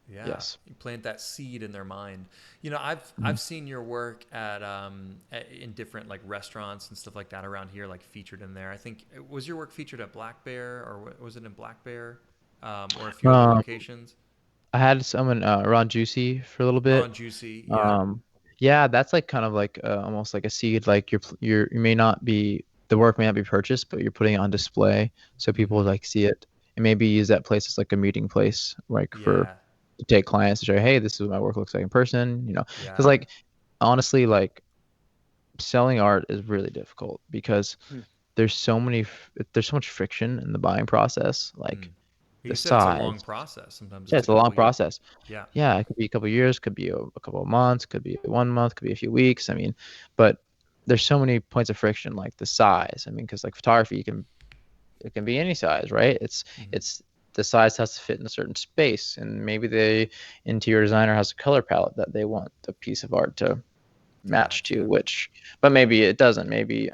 Yeah, Yes. you plant that seed in their mind. Mhm. I've seen your work in different like restaurants and stuff like that around here, like featured in there. I think was your work featured at Black Bear or was it in Black Bear, or a few other Um, locations? I had someone Ron Juicy for a little Oh, bit. and Juicy, yeah. Um, yeah, that's like kind of like almost like a seed. Like you may not be the work may not be purchased, but you're putting it on display so people Mm-hmm. like see it, and maybe use that place as like a meeting place, like for Yeah, to take clients to show, hey, this is what my work looks like in person. Because yeah. like honestly, like selling art is really difficult because Hmm. there's so much friction in the buying process, Mm. like You the said it's a long size. process. Sometimes Yeah, it's a it's a long couple years. process. Yeah. Yeah, it could be a couple of years, could be a couple of months, could be 1 month, could be a few weeks. I mean, but there's so many points of friction, like the size. I mean, because like photography, it can be any size, right? Mm-hmm. It's the size has to fit in a certain space, and maybe the interior designer has a color palette that they want the piece of art to match to, Gotcha. but maybe it doesn't. Maybe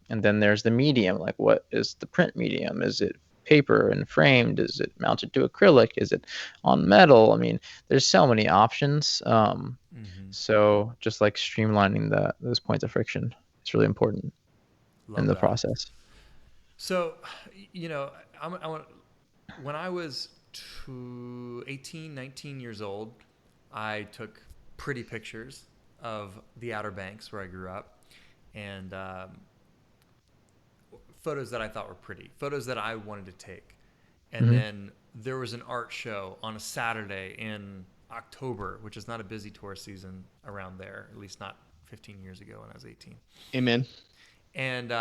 and then there's the medium, like what is the print medium? Is it paper and framed? Is it mounted to acrylic? Is it on metal? I mean, there's so many options. Mm-hmm. So just like streamlining those points of friction is really important in Love the that. process. So, you know, I want when I was 18, 19 years old, I took pretty pictures of the Outer Banks where I grew up. And photos that I thought were pretty, photos that I wanted to take. And Hmm. then there was an art show on a Saturday in October, which is not a busy tourist season around there, at least not 15 years ago when I was 18. Amen. And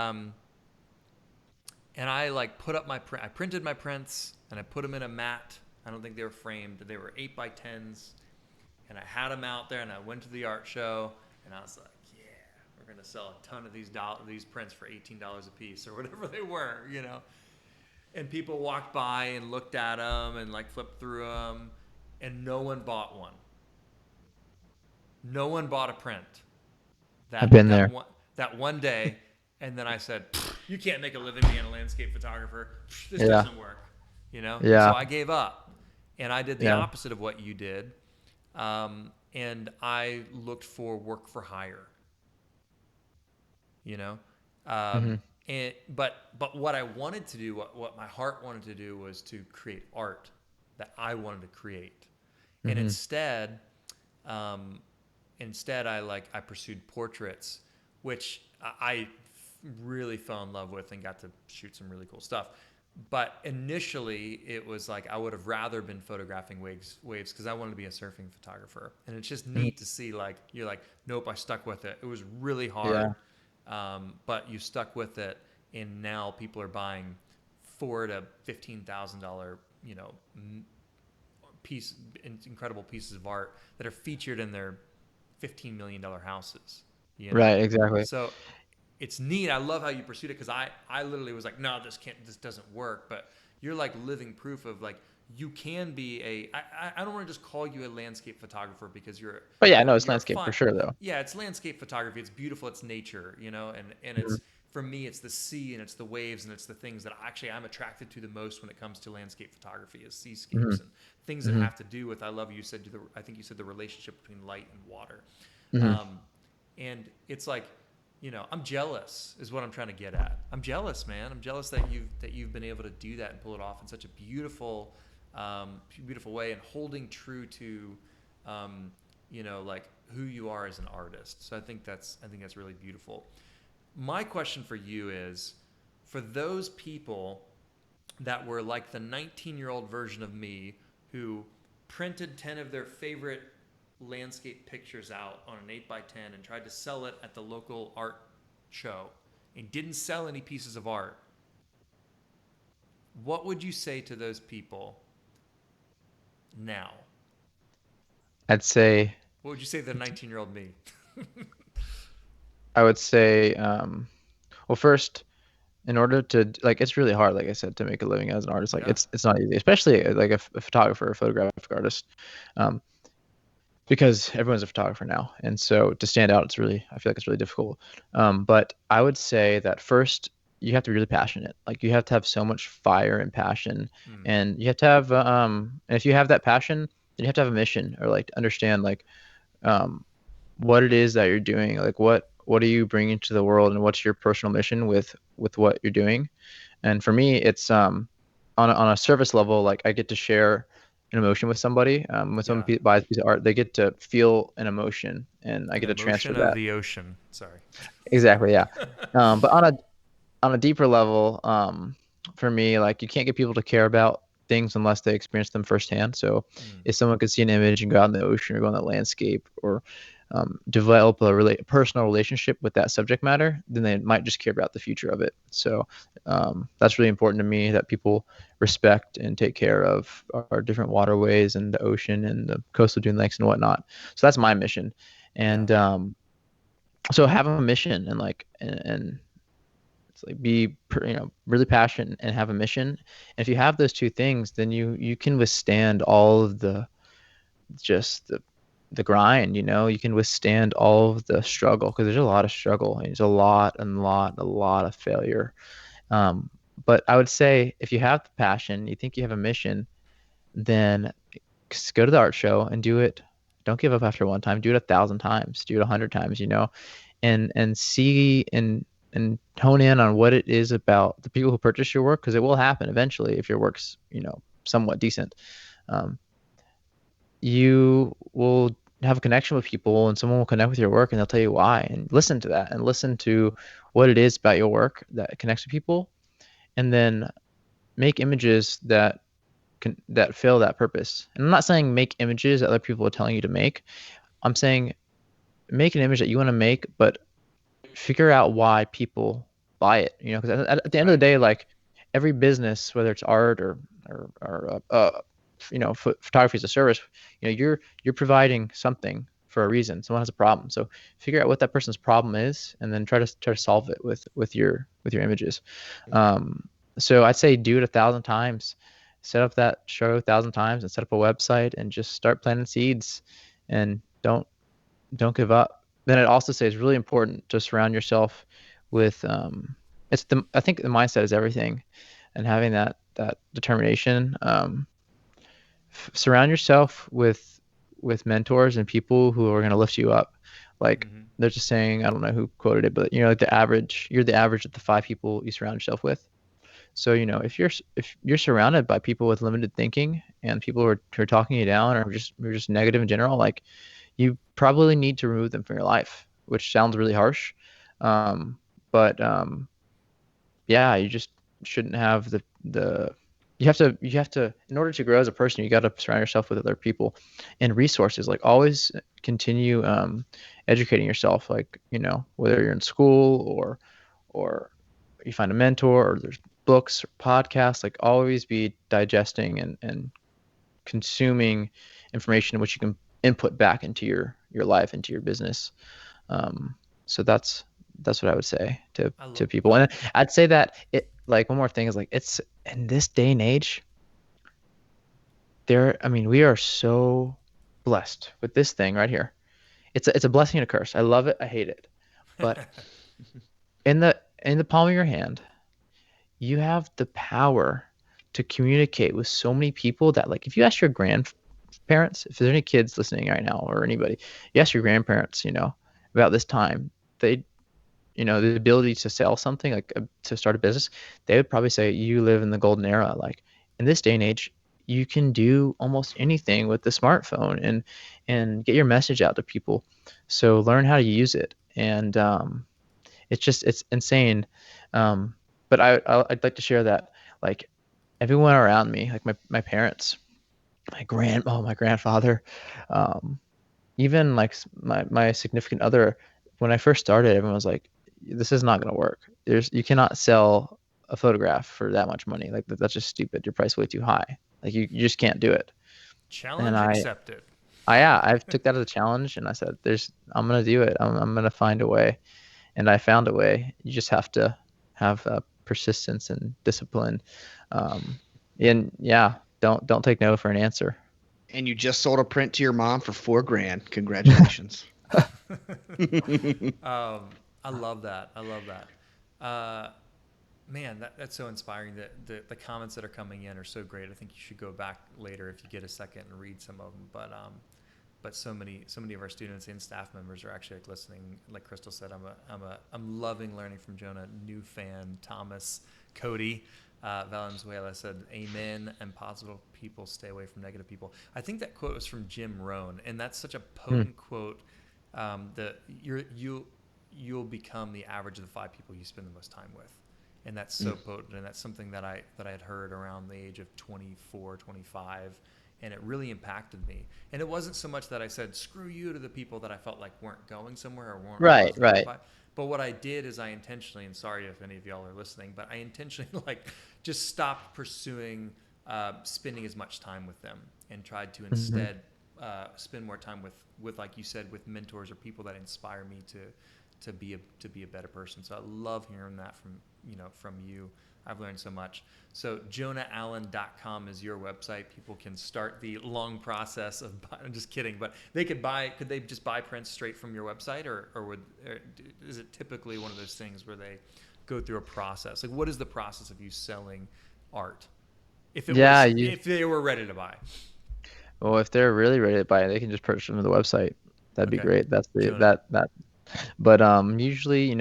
and I like put up I printed my prints and I put them in a mat. I don't think they were framed. They were 8x10s, and I had them out there. And I went to the art show, and I was like, yeah, we're gonna sell a ton of these prints for $18 a piece or whatever they were, you know. And people walked by and looked at them and like flipped through them, and no one bought one. No one bought a print I've been that there. one day. And then I said, you can't make a living being a landscape photographer. This Yeah. doesn't work, you know. And so Yeah. I gave up, and I did the Yeah. opposite of what you did, and I looked for work for hire, you know. Hmm. But what I wanted to do, what my heart wanted to do, was to create art that I wanted to create, and Hmm. um, instead I pursued portraits, which I really fell in love with and got to shoot some really cool stuff. But initially, it was like I would have rather been photographing waves because I wanted to be a surfing photographer. And it's just Hmm. neat to see, like, you're like, nope, I stuck with it. It was really hard, Yeah. but you stuck with it, and now people are buying $4,000 to $15,000, you know, piece incredible pieces of art that are featured in their $15 million houses, you know. Right. Exactly. So it's neat. I love how you pursued it, because I literally was like, no, this doesn't work. But you're like living proof of like you can be I don't want to just call you a landscape photographer, because But yeah, no, it's you're a landscape for fine. sure, though. Yeah, it's landscape photography. It's beautiful. It's nature, you know, and Hmm. it's, for me, it's the sea and it's the waves and it's the things that actually I'm attracted to the most when it comes to landscape photography, is Hmm. seascapes and things that Hmm. have to do with, I love you said, I think you said the relationship between light and water. Hmm. Um, and it's like, you know, I'm jealous is what I'm trying to get at. I'm jealous, man. I'm jealous that you've been able to do that and pull it off in such a beautiful way, and holding true to, you know, like who you are as an artist. So I think that's really beautiful. My question for you is, for those people that were like the 19-year-old version of me, who printed 10 of their favorite landscape pictures out on an 8x10 and tried to sell it at the local art show and didn't sell any pieces of art, what would you say to those people now? I'd say, What would you say to the 19-year-old me? I would say, well, first, in order to like, it's really hard, like I said, to make a living as an artist. Like Yeah. it's not easy, especially like a photographer, a photographic artist, um, because everyone's a photographer now, and so to stand out, I feel like it's really difficult. But I would say that first, you have to be really passionate. Like you have to have so much fire and passion, Mm. and you have to have, and if you have that passion, then you have to have a mission, or like understand like, um, what it is that you're doing, like what are you bringing to the world, and what's your personal mission with what you're doing. And for me, it's on a surface level, like I get to share an emotion with somebody. When someone Yeah. buys a piece of art, they get to feel an emotion, and I An get to emotion transfer of that. the ocean. Sorry. Exactly, yeah. But on a deeper level, for me, like you can't get people to care about things unless they experience them firsthand. So Mm. if someone could see an image and go out in the ocean or go on that landscape, or develop a personal relationship with that subject matter, then they might just care about the future of it. So that's really important to me, that people respect and take care of our different waterways and the ocean and the coastal dune lakes and whatnot. So that's my mission. Yeah. And so have a mission, and like, and it's like really passionate and have a mission. And if you have those two things, then you can withstand all of just the grind. You can withstand all of the struggle, because there's a lot of struggle, and there's a lot of failure. Um, but I would say, if you have the passion, you think you have a mission, then just go to the art show and do it. Don't give up after one time. Do it 1,000 times. Do it 100 times. And see and hone in on what it is about the people who purchase your work, because it will happen eventually if your work's somewhat decent. Um, you will have a connection with people, and someone will connect with your work and they'll tell you why, and listen to that and listen to what it is about your work that connects with people, and then make images that fill that purpose. And I'm not saying make images that other people are telling you to make. I'm saying make an image that you want to make, but figure out why people buy it. Because at the end of the Right. day, like every business, whether it's art or photography as a service, you're providing something for a reason. Someone has a problem, so figure out what that person's problem is, and then try to solve it with your images. So I'd say do it 1,000 times. Set up that show 1,000 times and set up a website and just start planting seeds, and don't give up. Then I'd also say it's really important to surround yourself with I think the mindset is everything, and having that determination. Surround yourself with mentors and people who are going to lift you up. Like Mm-hmm. they're just saying, I don't know who quoted it, but like you're the average of the 5 people you surround yourself with. So if you're surrounded by people with limited thinking and people who are talking you down or just negative in general, like you probably need to remove them from your life, which sounds really harsh. Um, but yeah, you just shouldn't have the you have to in order to grow as a person, you got to surround yourself with other people and resources. Like always continue educating yourself, like whether you're in school or you find a mentor or there's books or podcasts, like always be digesting and consuming information which you can input back into your life, into your business. So that's what I would say to I love. to people. And I'd say that it like one more thing is like it's in this day and age, I mean, we are so blessed with this thing right here. It's a blessing and a curse. I love it, I hate it. But in the palm of your hand, you have the power to communicate with so many people that like if you ask your grandparents, if there's any kids listening right now or anybody, you ask your grandparents, about this time, they the ability to sell something like to start a business, they would probably say you live in the golden era. Like in this day and age, you can do almost anything with the smartphone and get your message out to people. So learn how to use it, and it's insane. Um, but I'd like to share that like everyone around me, like my parents, my grandfather, um, even like my significant other, when I first started, everyone was like, "This is not gonna work. You cannot sell a photograph for that much money. Like that's just stupid. Your price way too high. Like you just can't do it." And Challenge accepted. I took that as a challenge, and I said, I'm gonna do it. I'm gonna find a way, and I found a way. You just have to have persistence and discipline, um, and yeah, don't take no for an answer. And you just sold a print to your mom for 4 grand. Congratulations. I love that. I love that. Man, that's so inspiring. The comments that are coming in are so great. I think you should go back later if you get a second and read some of them. But so many of our students and staff members are actually like listening. Like Crystal said, I'm loving learning from Jonah. New fan Thomas, Cody, Valenzuela said, "Amen." And positive people stay away from negative people. I think that quote was from Jim Rohn, and that's such a Hmm. potent quote. That you'll become the average of the 5 people you spend the most time with, and that's so potent. And that's something that I had heard around the age of 24, 25, and it really impacted me. And it wasn't so much that I said screw you to the people that I felt like weren't going somewhere or weren't Right, positive right. vibe. But what I did is I intentionally, and sorry if any of y'all are listening, but I intentionally like just stopped pursuing spending as much time with them and tried to Hmm. instead spend more time with like you said, with mentors or people that inspire me to be a better person. So I love hearing that from you. I've learned so much. So JonahAllen.com is your website. People can start the long process of I'm just kidding, but could they just buy prints straight from your website, or is it typically one of those things where they go through a process? Like what is the process of you selling art? Yeah, If they were ready to buy. well, if they're really ready to buy it, they can just purchase them to the website. That'd be Okay. great. That's the Jonah. that that. But usually,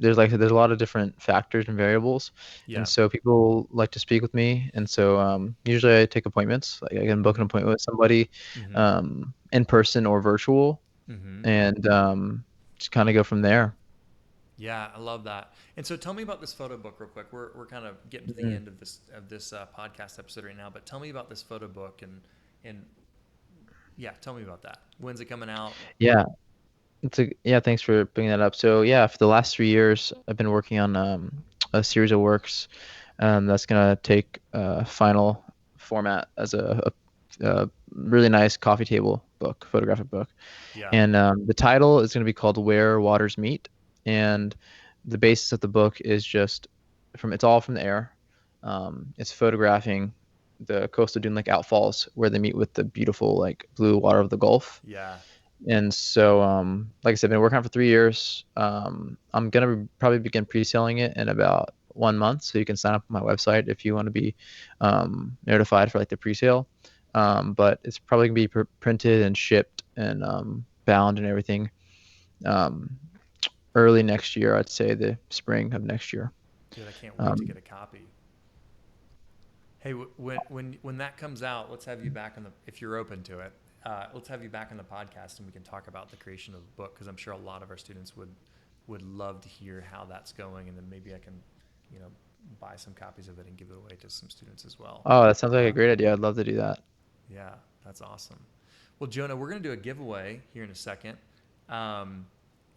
there's a lot of different factors and variables, and Yeah. so people like to speak with me, and so usually I take appointments. Like I can book an Mm-hmm. appointment with somebody, Mm-hmm. in person or virtual, Mm-hmm. and just kind of go from there. Yeah, I love that. And so tell me about this photo book real quick. We're kind of getting to the Mhm. end of this podcast episode right now, but tell me about this photo book and yeah, tell me about that. When's it coming out? Yeah, yeah. Thanks for bringing that up. So yeah, for the last 3 years, I've been working on a series of works that's gonna take final format as a really nice coffee table book, photographic book. Yeah. And the title is going to be called Where Waters Meet. And the basis of the book is just it's all from the air. It's photographing the coastal Dune Lake outfalls where they meet with the beautiful like blue water of the Gulf. Yeah. And so, like I said, I've been working on it for 3 years. I'm gonna probably begin pre-selling it in about 1 month, so you can sign up on my website if you want to be notified for like the pre-sale. But it's probably gonna be printed and shipped and bound and everything um, early next year. I'd say the spring of next year. Dude, I can't wait to Um, get a copy. Hey, when that comes out, let's have you back on the if you're open to it. Let's have you back on the podcast and we can talk about the creation of the book because I'm sure a lot of our students would love to hear how that's going, and then maybe I can, you know, buy some copies of it and give it away to some students as well. oh, that sounds like a Uh, great idea. I'd love to do that. yeah, that's awesome. Well, Jonah, we're going to do a giveaway here in a second, um,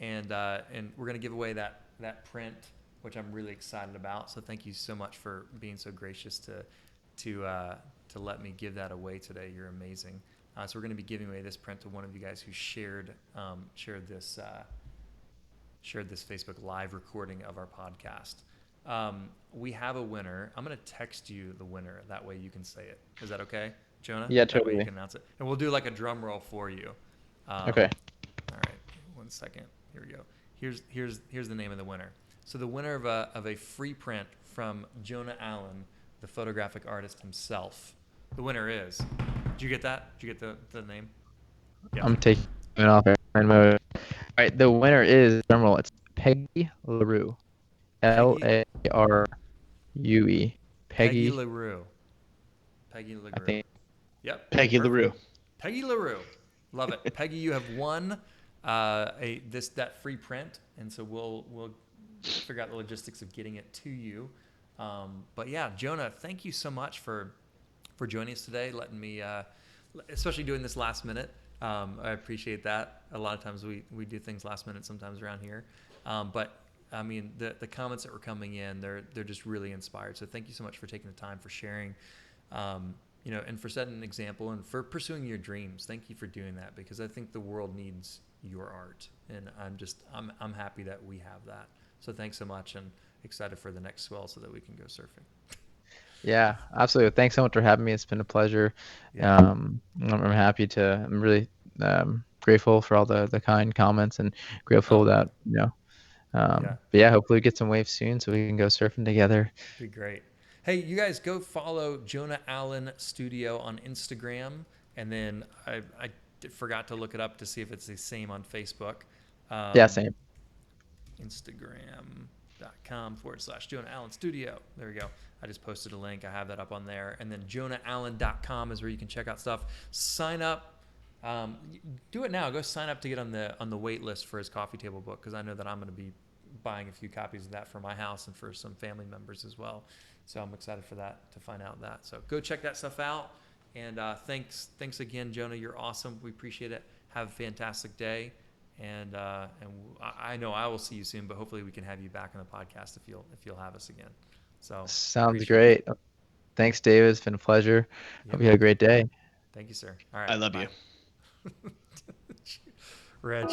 and we're going to give away that print, which I'm really excited about. So thank you so much for being so gracious to let me give that away today. You're amazing. So we're going to be giving away this print to one of you guys who shared this Facebook Live recording of our podcast. We have a winner. I'm going to text you the winner. That way you can say it. Is that okay, Jonah? Yeah, That way you totally. can announce it. And we'll do like a drum roll for you. Okay. All right. 1 second. Here we go. Here's the name of the winner. So the winner of a free print from Jonah Allen, the photographic artist himself. The winner is. Did you get that? Did you get the name? Yeah. I'm taking it off airplane mode. All right, the winner is drumroll. It's Peggy LaRue. Peggy LARUE. Peggy Peggy, LaRue. Peggy I LaRue. think. Yep. Peggy Perfect. LaRue. Peggy LaRue. Love it. Peggy, you have won that free print, and so we'll figure out the logistics of getting it to you. But yeah, Jonah, thank you so much for joining us today, letting me, especially doing this last minute. I appreciate that. A lot of times we do things last minute sometimes around here, but I mean the comments that were coming in, they're just really inspired. So thank you so much for taking the time for sharing. And for setting an example and for pursuing your dreams. Thank you for doing that because I think the world needs your art, and I'm happy that we have that. So thanks so much, and excited for the next swell so that we can go surfing. Yeah, absolutely. Thanks so much for having me. It's been a pleasure. Yeah. I'm happy to. I'm really grateful for all the kind comments and grateful Oh, that yeah. But yeah, hopefully we get some waves soon so we can go surfing together. Be great. Hey, you guys go follow Jonah Allen Studio on Instagram, and then I forgot to look it up to see if it's the same on Facebook. Yeah, Um, same. Instagram.com/Jonah Allen Studio. There we go. I just posted a link. I have that up on there. And then JonahAllen.com is where you can check out stuff. Sign up. Do it now. Go sign up to get on the wait list for his coffee table book because I know that I'm going to be buying a few copies of that for my house and for some family members as well. So I'm excited for that to find out that. So go check that stuff out. And thanks again, Jonah. You're awesome. We appreciate it. Have a fantastic day. And I know I will see you soon, but hopefully we can have you back on the podcast if you'll have us again. So Sounds appreciate it. great. Thanks, David. It's been a pleasure. Yeah, Hope you had a man. great day. Thank you, sir. All right. I love Bye. you. Rich.